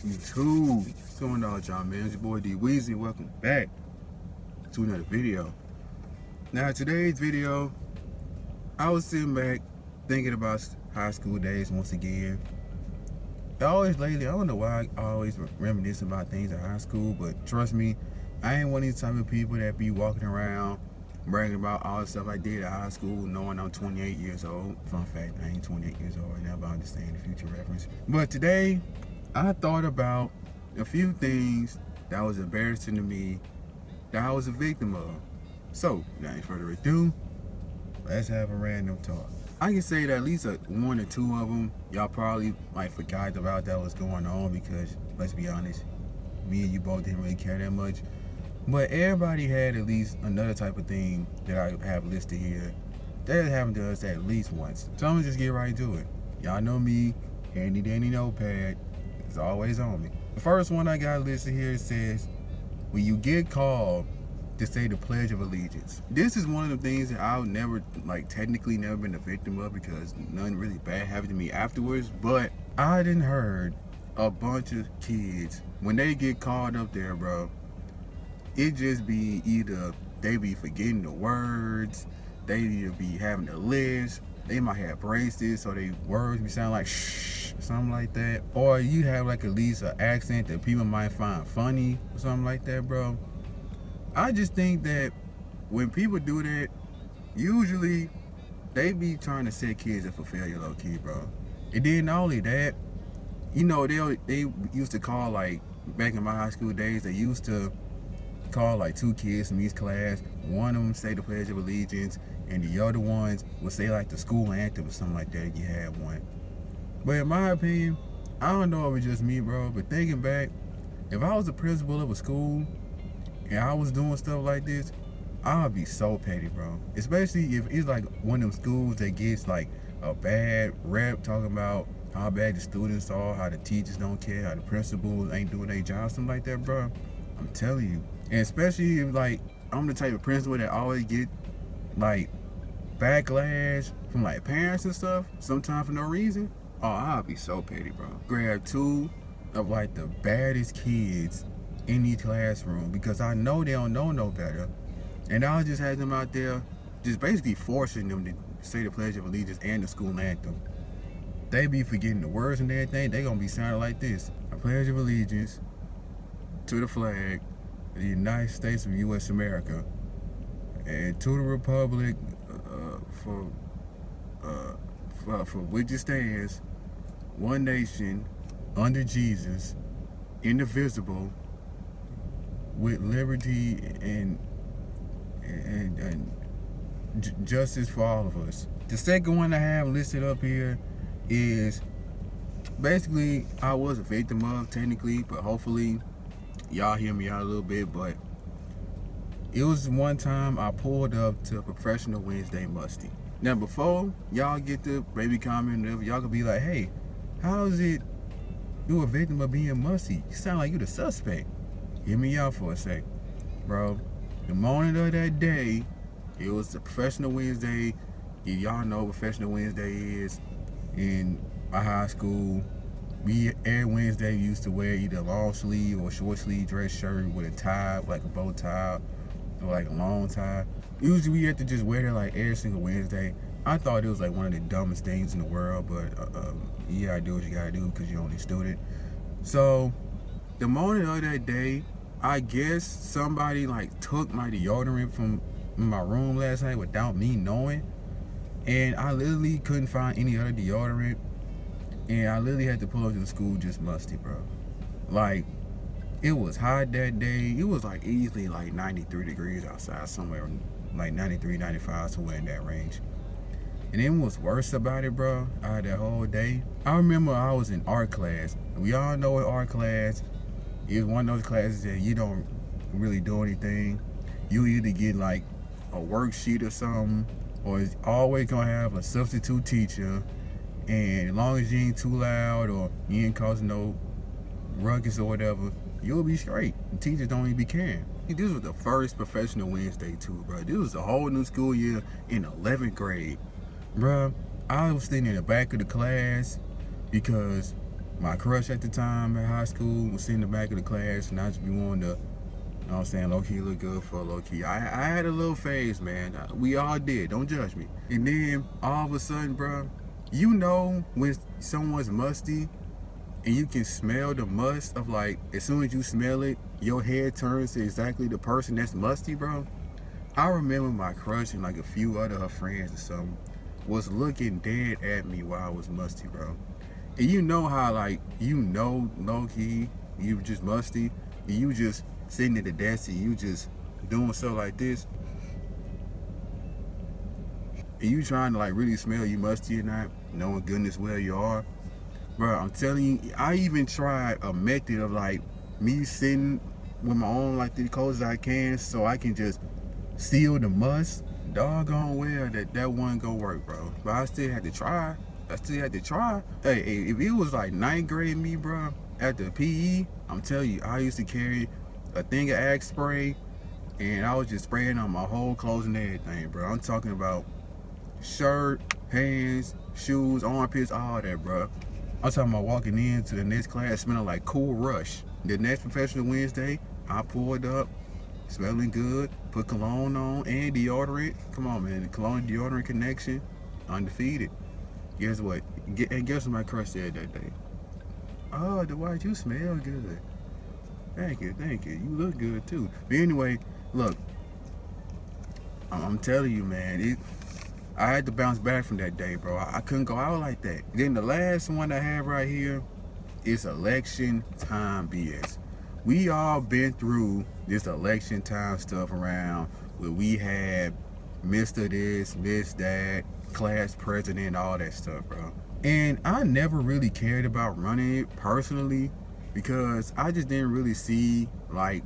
YouTube. What's going on, y'all, man? It's your boy dweeskiiii. Welcome back to another video. Now, today's video, I was sitting back thinking about high school days once again. Always lately, I don't know why I always reminisce about things in high school, but trust me, I ain't one of these type of people that be walking around bragging about all the stuff I did at high school, knowing I'm 28 years old. Fun fact, I ain't 28 years old right now, but I understand the future reference. But today, I thought about a few things that was embarrassing to me that I was a victim of. So, without further ado, let's have a random talk. I can say that at least one or two of them, y'all probably might forgot about that was going on because, let's be honest, me and you both didn't really care that much. But everybody had at least another type of thing that I have listed here that happened to us at least once. So I'm gonna just get right to it. Y'all know me, handy dandy notepad. It's always on me. The first one I got listed here says, when you get called to say the Pledge of Allegiance. This is one of the things that I've never, technically never been a victim of because nothing really bad happened to me afterwards. But I done heard a bunch of kids, when they get called up there, bro, it just be either they be forgetting the words, they either be having a list, they might have braces so they words be sound like shh, something like that. Or you have at least an accent that people might find funny or something like that, bro. I just think that when people do that, usually they be trying to set kids up for failure low key, bro. And then not only that, you know, they used to call, back in my high school days, they used to call two kids from each class. One of them say the Pledge of Allegiance, and the other ones would say the school anthem or something like that if you had one. But in my opinion, I don't know if it was just me, bro, but thinking back, if I was the principal of a school and I was doing stuff like this, I'd be so petty, bro. Especially if it's one of them schools that gets a bad rep talking about how bad the students are, how the teachers don't care, how the principals ain't doing their job, something like that, bro. I'm telling you. And especially if I'm the type of principal that always get backlash from parents and stuff, sometimes for no reason. Oh, I'll be so petty, bro. Grab two of the baddest kids in the classroom because I know they don't know no better, and I'll just have them out there just basically forcing them to say the Pledge of Allegiance and the school anthem. They be forgetting the words and everything. They gonna be sounding like this: I pledge of allegiance to the flag of the United States of U.S. America and to the republic for which it stands, one nation, under Jesus, indivisible, with liberty and justice for all of us. The second one I have listed up here is basically I was a victim of technically, but hopefully y'all hear me out a little bit. But it was one time I pulled up to a Professional Wednesday musty. Now before y'all get the baby comment, y'all could be like, hey, how is it you a victim of being musty? You sound like you the suspect. Hear me out for a sec, bro. The morning of that day, it was the Professional Wednesday. Y'all know what Professional Wednesday is. In my high school, we every Wednesday used to wear either a long sleeve or short sleeve dress shirt with a tie, a bow tie, or a long tie. Usually we had to just wear that every single Wednesday. I thought it was one of the dumbest things in the world, but you gotta do what you gotta do because you're only a student. So the morning of that day, I guess somebody took my deodorant from my room last night without me knowing, and I literally couldn't find any other deodorant, and I literally had to pull up to the school just musty, bro. It was hot that day. It was easily 93 degrees outside, somewhere 93, 95, somewhere in that range. And then what's worse about it, bro, out of that whole day, I remember I was in art class. We all know what art class is, one of those classes that you don't really do anything. You either get a worksheet or something, or it's always gonna have a substitute teacher, and as long as you ain't too loud or you ain't causing no ruckus or whatever, you'll be straight. The teachers don't even be caring. This was the first Professional Wednesday too, bro. This was a whole new school year in 11th grade. Bro, I was sitting in the back of the class because My crush at the time at high school was sitting in the back of the class, and I just be wanting to, you know what I'm saying, low-key look good for low-key. I had a little phase, man. We all did. Don't judge me. And then, all of a sudden, bro, you know when someone's musty, and you can smell the must of, like, as soon as you smell it, your head turns to exactly the person that's musty, bro. I remember my crush and, like, a few other her friends or something was looking dead at me while I was musty, bro. And you know how, like, you know, low-key, you just musty, and you just sitting at the desk and you just doing stuff like this, and you trying to, like, really smell you musty or not, knowing goodness well you are. Bro, I'm telling you, I even tried a method of, like, me sitting with my own, like, the clothes I can so I can just seal the must. Doggone well that wasn't gonna work, bro. But I still had to try. Hey, if it was like 9th grade me, bro, at the PE, I'm telling you, I used to carry a thing of Axe spray, and I was just spraying on my whole clothes and everything, bro. I'm talking about shirt, pants, shoes, armpits, all that, bro. I'm talking about walking into the next class smelling like Cool Rush. The next professional Wednesday, I pulled up, smelling good, put cologne on and deodorant. Come on, man, the cologne and deodorant connection, undefeated. Guess what? And guess what my crush said that day? Oh, Dwight, you smell good. Thank you. You look good too. But anyway, look, I'm telling you, man, I had to bounce back from that day, bro. I couldn't go out like that. Then the last one I have right here is election time BS. We all been through this election time stuff around where we had Mr. This, Miss That, class president, all that stuff, bro. And I never really cared about running it personally because I just didn't really see, like,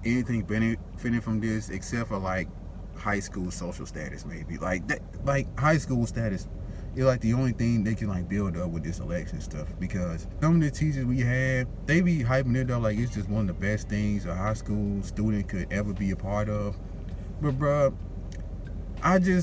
anything benefiting from this except for, like, high school social status, maybe. Like that, like high school status is like the only thing they can, like, build up with this election stuff, because some of the teachers we had, they be hyping it up like it's just one of the best things a high school student could ever be a part of. But bruh,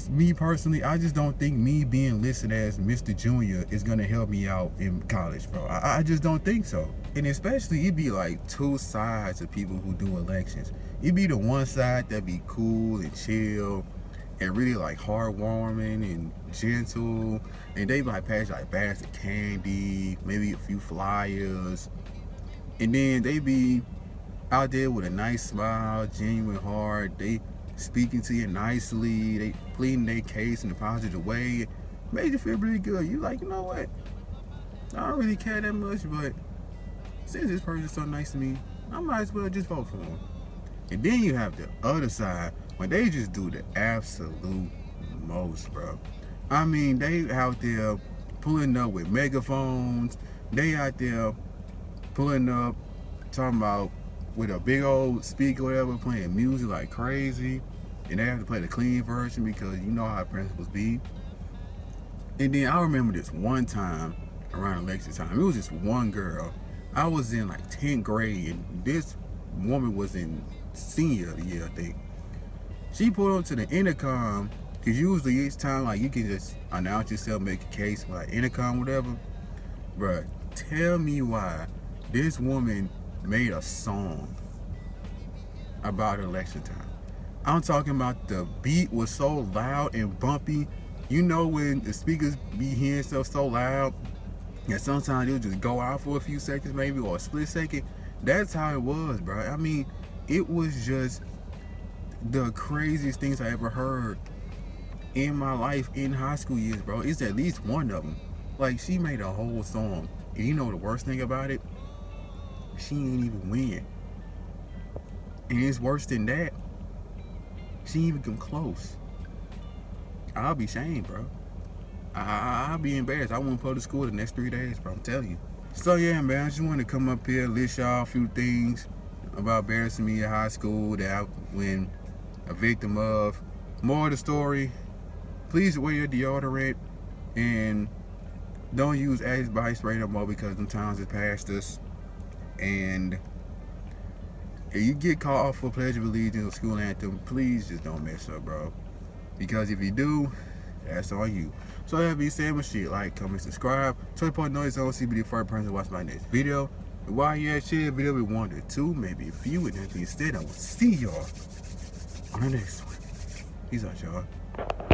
me personally, I just don't think me being listed as Mr. Junior is gonna help me out in college, bro. I just don't think so. And especially, it be like two sides of people who do elections. It be the one side that be cool and chill and really, like, heartwarming and gentle, and they like pass like bags of candy, maybe a few flyers, and then they be out there with a nice smile, genuine heart. They speaking to you nicely, they pleading their case in a positive way, made you feel pretty good. You like, you know what? I don't really care that much, but since this person's so nice to me, I might as well just vote for him. And then you have the other side when they just do the absolute most, bro. I mean, they out there pulling up with megaphones. They out there pulling up, talking about with a big old speaker or whatever, playing music like crazy. And they have to play the clean version because you know how principals be. And then I remember this one time around election time. It was just one girl. I was in like 10th grade, and this woman was in senior year, I think. She pulled up to the intercom, because usually each time, like, you can just announce yourself, make a case, like intercom, whatever. Bruh, tell me why this woman made a song about election time. I'm talking about the beat was so loud and bumpy. You know when the speakers be hearing stuff so loud, and sometimes it'll just go out for a few seconds maybe, or a split second. That's how it was, bro. I mean, it was just the craziest things I ever heard in my life in high school years, bro. It's at least one of them. Like, she made a whole song. And you know the worst thing about it? She ain't even win. And it's worse than that. She ain't even come close. I'll be shamed, bro. I'll be embarrassed. I won't go to school the next 3 days, bro. I'm telling you. So yeah, man, I just wanted to come up here, list y'all a few things about embarrassing me in high school that I went a victim of. More of the story, please wear your deodorant and don't use Axe body spray no more, because them times it passed us. And if you get called for Pledge of Allegiance or school anthem, please just don't mess up, bro. Because if you do, That's on you. So that be saying shit, like, comment, subscribe, turn the noise on so you be the first person to watch my next video. And while you at share a video with 1 or 2, maybe a few, and then instead I will see y'all on the next one. Peace out, y'all.